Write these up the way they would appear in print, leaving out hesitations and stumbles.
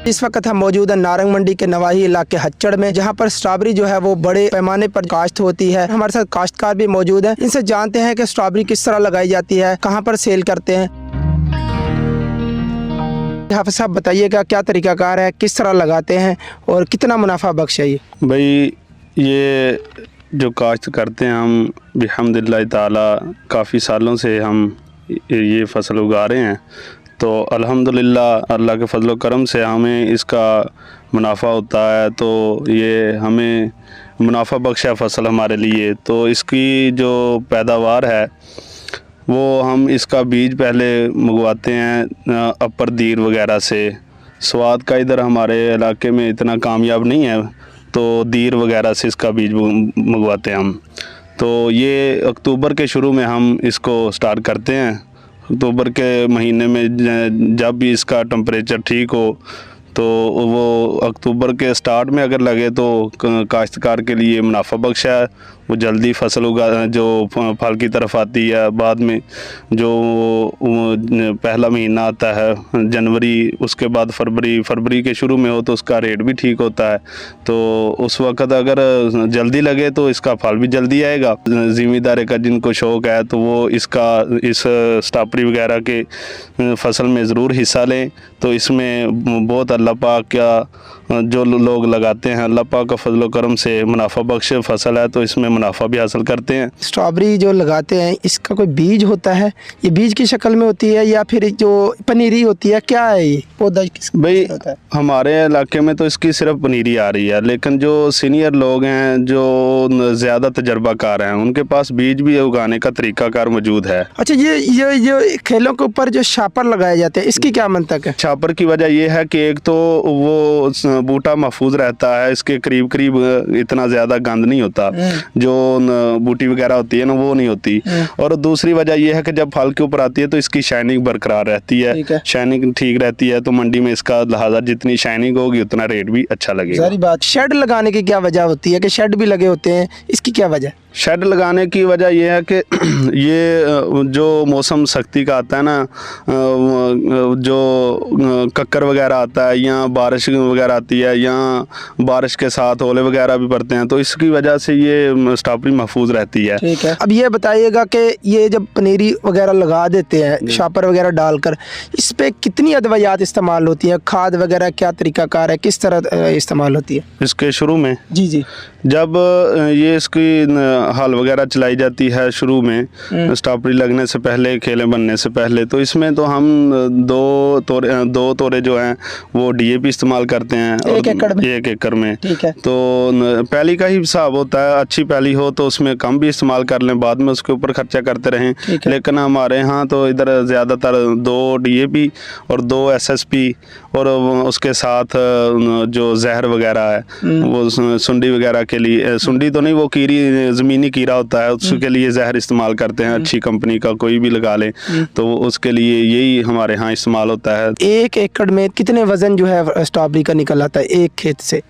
इस वक्त हम मौजूद है नारंग मंडी के नवाही इलाके हच्चड़ में, जहां पर स्ट्रॉबेरी जो है वो बड़े पैमाने पर काश्त होती है। हमारे साथ काश्तकार भी मौजूद हैं, इनसे जानते हैं कि स्ट्रॉबेरी किस तरह लगाई जाती है, कहां पर सेल करते हैं। हाफिज साहब बताइएगा क्या तरीकाकार है, किस तरह लगाते हैं और कितना मुनाफा बख्श है ये? भाई ये जो काश्त करते हैं हम बिहम्दिल्लाह ताला काफ़ी सालों से हम ये फसल उगा रहे हैं, तो अल्हम्दुलिल्लाह अल्लाह के फजल व करम से हमें इसका मुनाफा होता है। तो ये हमें मुनाफा बख्श है फसल हमारे लिए। तो इसकी जो पैदावार है वो हम इसका बीज पहले मंगवाते हैं अपर दीर वगैरह से। स्वाद का इधर हमारे इलाके में इतना कामयाब नहीं है, तो दीर वगैरह से इसका बीज मंगवाते हैं हम। तो ये अक्टूबर के शुरू में हम इसको स्टार्ट करते हैं। अक्टूबर के महीने में जब भी इसका टेम्परेचर ठीक हो, तो वो अक्टूबर के स्टार्ट में अगर लगे तो काश्तकार के लिए मुनाफा बख्श है। वो जल्दी फसल उगा जो फल की तरफ आती है। बाद में जो पहला महीना आता है जनवरी, उसके बाद फरवरी के शुरू में हो तो उसका रेट भी ठीक होता है। तो उस वक़्त अगर जल्दी लगे तो इसका फल भी जल्दी आएगा। ज़िम्मेदारी का जिनको शौक़ है तो वो इस स्ट्रॉबेरी वगैरह के फसल में ज़रूर हिस्सा लें। तो इसमें बहुत अल्लाह पाक का जो लोग लगाते हैं, अल्लाह पाक का फजल व करम से मुनाफा बख्श फसल है, तो इसमें मुनाफा भी हासिल करते हैं। स्ट्रॉबेरी जो लगाते हैं इसका कोई बीज होता है, ये बीज की शक्ल में होती है या फिर जो पनीरी होती है, क्या है ये पौधा? भाई हमारे इलाके में तो इसकी सिर्फ पनीरी आ रही है, लेकिन जो सीनियर लोग हैं जो ज़्यादा तजर्बाकार हैं उनके पास बीज भी उगाने का तरीकाकार मौजूद है। अच्छा, ये खेलों के ऊपर जो शापर लगाए जाते हैं इसकी क्या मंतक है? शापर की वजह यह है कि एक तो वो बूटा महफूज रहता है, इसके करीब करीब इतना ज़्यादा गंद नहीं होता, जो बूटी वगैरह होती है ना वो नहीं होती। और दूसरी वजह यह है कि जब फल के ऊपर आती है तो इसकी शाइनिंग बरकरार रहती है, शाइनिंग ठीक रहती है। तो मंडी में इसका लिहाजा जितनी शाइनिंग होगी उतना रेट भी अच्छा लगेगा। सारी बात। शेड लगाने की क्या वजह होती है कि शेड भी लगे होते हैं, इसकी क्या वजह? शेड लगाने की वजह यह है कि ये जो मौसम सख्ती का आता है ना, जो कक्कर वगैरह आता है या बारिश वगैरह आती है या बारिश के साथ ओले वगैरह भी पड़ते हैं, तो इसकी वजह से ये स्ट्रॉबेरी महफूज रहती है। ठीक है। अब ये बताइएगा कि ये जब पनीरी वगैरह लगा देते हैं शापर वगैरह डालकर, इस पे कितनी अदवियात इस्तेमाल होती हैं, खाद वगैरह क्या तरीकाकार है, किस तरह इस्तेमाल होती है? इसके शुरू में जी जब ये इसकी हल वगैरह चलाई जाती है शुरू में, स्ट्रॉबेरी लगने से पहले, खेलें बनने से पहले, तो इसमें तो हम दो तोरे जो हैं वो डीएपी इस्तेमाल करते हैं एक एकड़ में। ठीक है। तो पैली का ही हिसाब होता है, अच्छी पैली हो तो उसमें कम भी इस्तेमाल कर लें, बाद में उसके ऊपर खर्चा करते रहें। लेकिन हमारे यहाँ तो इधर ज़्यादातर 2 डीएपी और 2 एसएसपी और उसके साथ जो जहर वगैरह है वो सुंडी वगैरह के लिए, सुंडी तो नहीं, वो कीरी ज़मीनी कीड़ा होता है, उसके लिए जहर इस्तेमाल करते हैं। अच्छी कंपनी का कोई भी लगा लें तो उसके लिए यही हमारे यहाँ इस्तेमाल होता है। 1 एकड़ में कितने वजन जो है स्ट्रॉबेरी का निकल आता है एक खेत से?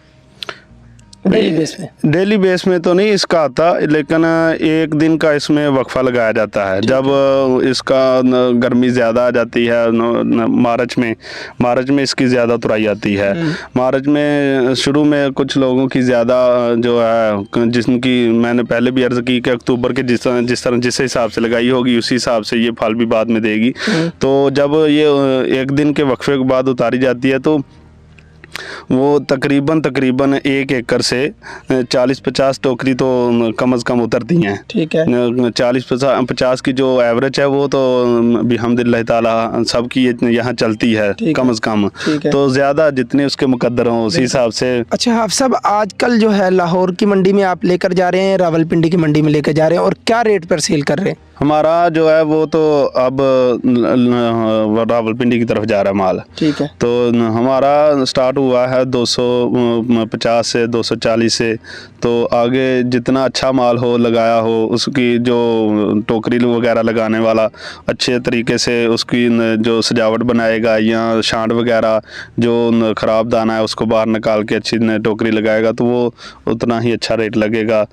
डेली बेस में तो नहीं इसका आता, लेकिन एक दिन का इसमें वक्फा लगाया जाता है। जब इसका गर्मी ज़्यादा आ जाती है मार्च में इसकी ज़्यादा तुराई आती है। मार्च में शुरू में कुछ लोगों की ज़्यादा जो है, जिनकी मैंने पहले भी अर्ज़ की कि अक्टूबर के जिस हिसाब से लगाई होगी उसी हिसाब से ये फल भी बाद में देगी। तो जब ये एक दिन के वक्फे के बाद उतारी जाती है तो वो तकरीबन 1 एकड़ से 40-50 टोकरी तो कम से कम उतरती हैं। ठीक है। 40-50 की जो एवरेज है वो तो बिहम्दिल्लाह ताला सबकी यहाँ चलती है कम से कम। तो ज़्यादा जितने उसके मुकद्दर हों उसी हिसाब से। अच्छा हाफिज साहब, आजकल जो है लाहौर की मंडी में आप लेकर जा रहे हैं, रावलपिंडी की मंडी में लेकर जा रहे हैं, और क्या रेट पर सेल कर रहे हैं? हमारा जो है वो तो अब रावलपिंडी की तरफ जा रहा है माल। ठीक है। तो हमारा स्टार्ट हुआ है 250 से 240 से, तो आगे जितना अच्छा माल हो लगाया हो, उसकी जो टोकरी वगैरह लगाने वाला अच्छे तरीके से उसकी जो सजावट बनाएगा या शांट वगैरह जो ख़राब दाना है उसको बाहर निकाल के अच्छी टोकरी लगाएगा तो वो उतना ही अच्छा रेट लगेगा।